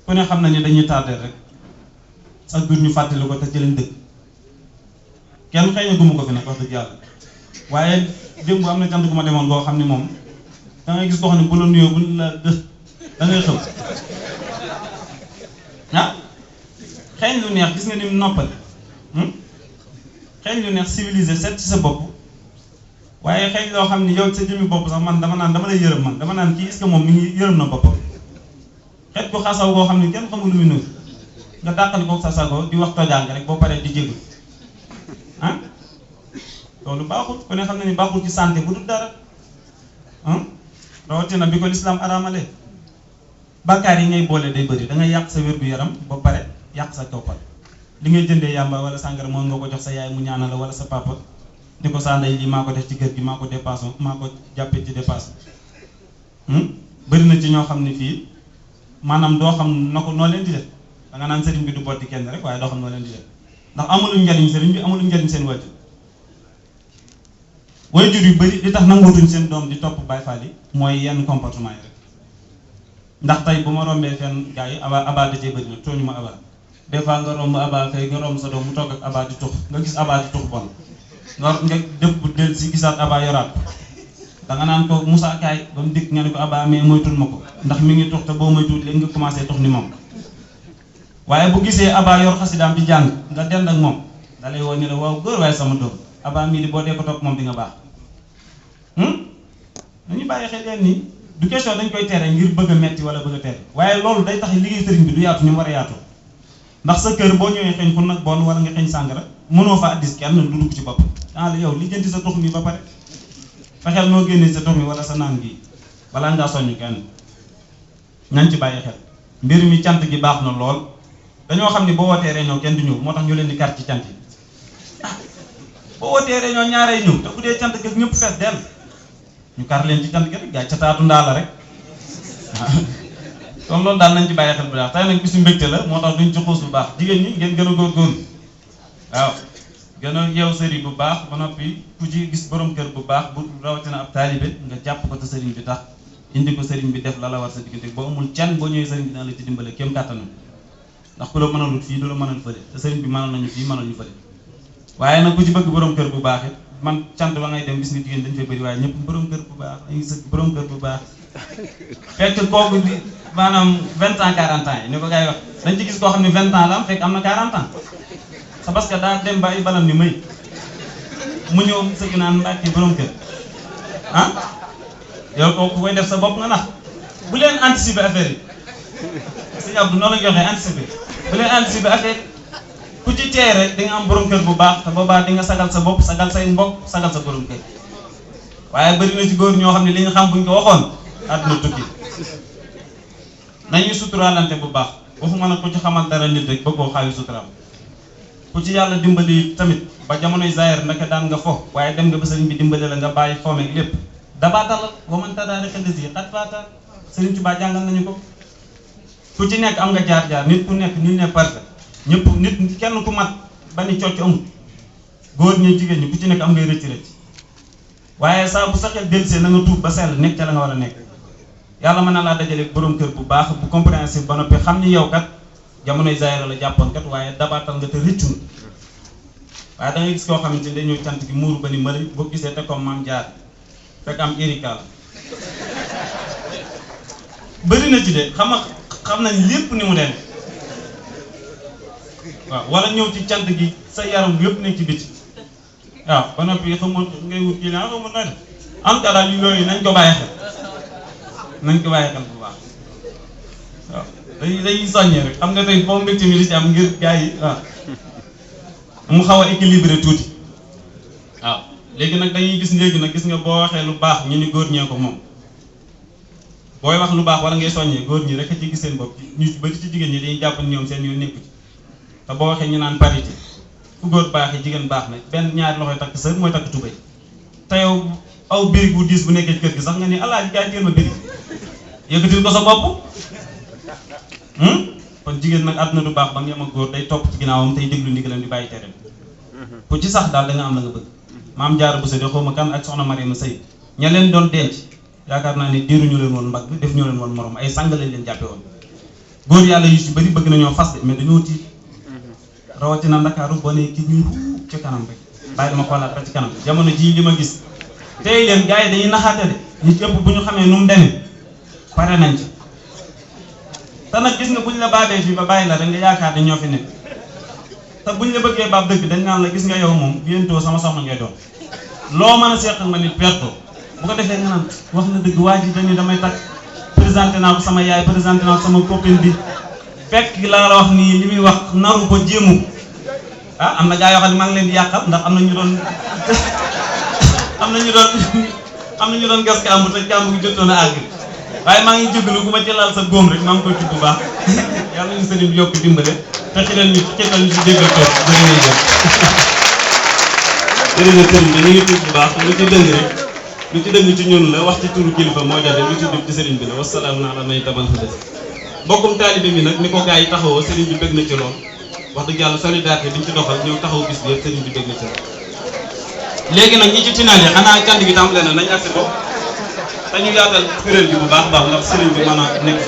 ku ne xam nañu dañuy tardé rek sax dur ñu fàttali ko te ci lañ dëkk kenn xëy na guma ko fi nag wax dëgg yàlla waaye démb am na cant gu ma demoon boo xam ne moom da ngay gis koo xam ne bu la nuyoo bu la dë da ngay xëm ah xeeñ lu neex gis nga ni mu noppal xeeñ lu neex civilisé set ci sa bopp waaye xeeñ loo xam ne yow sa jëmmi bopp sax man dama lay yërëm man dama naan kii est-ce que moom mi ngi yërëm na boppam xeet ko xasaw boo xam ne kenn xamul lu muy nuyu nga dàqali ko sa sago di wax tojaange rek boo paree di jégul ah loolu baaxul ku ne xam ne ni baaxul ci santé bu dul dara rawatina bi ko lislaam araamale bàkkaar yi ngay boole day bëri da ngay yàq sa wér-gu-yaram ba pare yàq sa koppar li ngay jëndee yàmba wala sàngara moom nga ko jox sa yaay mu ñaanal la wala sa papa ni ko saa ndey lii maa ko def ci kër gi maa ko dépassé maa ko jàppee ci dépassé bëri na ci ñoo xam ne fii maanaam doo xam noo leen di def da nga naan sëriñ bi du botti kenn rek waaye doo xam noo leen di def ndax amuluñ njariñ sëriñ bi amuluñ njariñ seen wajur wajur yu bëri li tax nangootuñ seen doom di topp Baay Faal yi mooy yenn comportement yi rek ndax tey bu ma rombee fenn gars yi aba da cee bëri na tooñu ma aba des fois nga romb aba kay nga romb sa doom mu toog ak aba di tux nga gis aba di tux bon nga def bu del si gisaat aba yoraat da nga naan ko Moussa kaay ba mu dikk nga ne ko aba mais moytul ma ko ndax mi ngi tux te boo moytuwul léegi nga commencé tux ni moom waaye bu gisee aba yor xasidaam di jàng nga dend ak moom da lay woo ni la waaw góor waaye sama doom aba mii di boo dee ko topp moom di nga baax nañu bàyyi xel leen nii du question dañ koy tere ngir bëgg a metti wala bëgg a tere waaye loolu day tax liggéey sëriñ bi du yaatu ni mu war a yaatoo ndax sa kër boo ñëwee xëñ xun nag bon wala nga xëñ sàngara mënoo fa addis kenn du dugg ci bopp la yow li jënti sa tux mi ba pare fexeel noo génnee sa tux mi wala sa naan gi balaa ngaa soññ kenn nañ ci bàyyi xel mbir mi cant gi baax na lool dañoo xam ne boo wootee réunion kenn du ñëw moo tax ñu leen di kar ci cant yi boo wootee réunion ñaaree ñëw te bu dee cant gi ñëpp fees dell ñu kar leen ci cant gi rek gaay ca taatu ndaa la rek kon loolu daal nañ ci bàyyi xel bu baax tey nag bisu mbégte la moo tax duñ ci xuus bu baax jigéen ñi ngeen gën a góorgóorlu waaw gën a yeew sëriñ bu baax ba noppi ku ci gis borom kër bu baax bu rawatina ab taalibe nga jàpp ko te sëriñ bi tax indi ko sëriñ bi def la la war sa diggante boo amul can boo ñëwee sëriñ bi dina la ci dimbale kéem kàttanam ndax ku la mënalut fii du la mënal fële te sëriñ bi mënal nañu fii mënal ñu fële waaye nag ku ci bëgg borom kër bu baax it man cant ba ngay dem gis nga jigéen dañ fay bëri waaye ñëpp borom kër bu baax dañuy sëg borom kër bu baax fekk kooku di maanaam 20 ans 40 ans yi ni ko gars yi wax dañ ci gis koo xam ne 20 ans la am fekk am na 40 ans c'est parce que daa dem ba ay balam ni may mu ñëw sëgg naan mbàkki borom kër ah yow kooku koy def sa bopp nga nax bu leen anticiper affaire yi sëñ Abdou noonu la ñu waxee anticiper bu leen anticiper affaire ku ci tee rek di nga am borom kër bu baax te boobaa di nga sagal sa bopp sagal say mbokk sagal sa borom kër waaye bëri na ci góor ñoo xam ne li ñu xam buñ ko waxoon àdduna tukki nañuy suturaalante bu baax waxuma nag ku ci xamal dara nit rek bëggoo xaawi suturaam ku ci yàlla dimbali tamit ba jamonoy zaahir ndaka daan nga fo waaye dem nga ba sëriñ bi dimbali la nga bàyyi foomeeg lépp dabaatal waman tadaari xëllis yi xat faata sëriñ Tuubaa jàngal nañu ko ku ci nekk am nga jaar-jaar nit ku nekk nul n'est parfait ñëpp nit kenn ku mat ba ni cocc amul góor ñi jigéen ñi ku ci nekk am ngay rëcc waaye saa bu sa xel dellusee na nga tuub ba sell nekk ca la nga war a nekk yàlla mën na laa dajale borom kër bu baax bu compréhensible ba noppi xam ni yow kat jamonoy zaahir la jàppoon kat waaye dabaatal nga te rëccu waaye da ngay gis koo xamante ni day ñëw cant gi muuru ba ni mari boo gisee te comme maam jaar fekk am érikal bëri na ci de xam nañ lépp ni mu dem waaw wala ñëw ci cant gi sa yaram yëpp nekk ci biti waaw ba noppi xamul ngay wut kii naa xamul nooy def en tout cas daal yooyu nañ ko bàyyi xel bu baax waaw dañuy soññee rek xam nga tey boo mbégte mi li ci am ngir gars yi waaw mu xaw a équilibré tuuti waaw léegi nag dañuy gis nga boo waxee lu baax ñu ni góor ñee ko moom booy wax lu baax wala ngay soññee góor ñi rek a ci gis seen bopp ñu bëri ci jigéen ñi dañuy jàpp ni ñoom seen yoon nekku ci te boo waxee ñu naan parité fu góor baax yi jigéen baax na benn ñaari loxoy takk sër mooy takk tubéy te yow aw birig bu diis bu nekkee ci kër gi sax nga ni alaaji gaa jël ma birig yëkkatil ko sa bopp kon jigéen nag àdduna du baax ba mu yem ak góor day topp ci ginnaawam tey déglu ndigalam di bàyyi tereem ku ci sax daal da nga am la nga bëgg maam Jaara Buso de xawma kan ak soxna Mariama Sëy ña leen doon denc yaakaar naa ne diiruñu leen woon mbagg def ñu leen woon morom ay sang lañ leen jàppe woon góor yàlla yu ci bëri bëgg nañoo fas de mais dañoo tiit rawatina Ndakaaru boo nee ki ñuy ci kanam rek bàyyi dama xoolaat ba ci kanam jamono jii li ma gis tey leen gars yi dañuy naxaate de nit yëpp bu ñu xamee nu mu demee pare nañ ci te nag gis nga buñ la baabee fii ba bàyyi la da nga yaakaar ne ñoo fi nekk te buñ la bëggee baab dëgg dañ naan la gis nga yow moom bientôt sama soxna ngay doon loo mën a seetal ma nit perto bu ko defee nga naan wax na dëgg waa ji dañu damay takk présenté naa ko sama yaay présenté naa ko sama copine bi fekk la wax nii li muy wax naru ko jéemu ah am na gaa yoo xam ne maa ngi leen di yàqal ndax am na ñu doon am na ñu doon gas kàmb te kàmb gi jotoon a àgg waaye maa ngi jégalu ku ma ci laal sa góom rek maa ngi koy tudd bu baax yàlla ñu sëriñ bi yokk dimbale te xilal ñu xetal ñu si déggal toog jërëjëf sëriñ bi ñu ngi tudd bu baax lu ci dëng rek lu ci dëng ci ñun la wax ci turu kilifa moo jafe lu ci dëng ci sëriñ bi la wasalaamu ala may tabal fa des mbokkum taalibe mi nag ni ko gaa yi taxawoo sëriñ bi bëgg na ci lool wax dëgg yàlla solidarité biñ ci doxal ñëw taxaw bis bi yëpp sëriñ bi bëgg na ci lool léegi nag ñi ci final yi xanaa cant gi tàmbale na nañ agsi ko dañu yaatal kuréel bi bu baax ndax sëriñ bi mën a nekk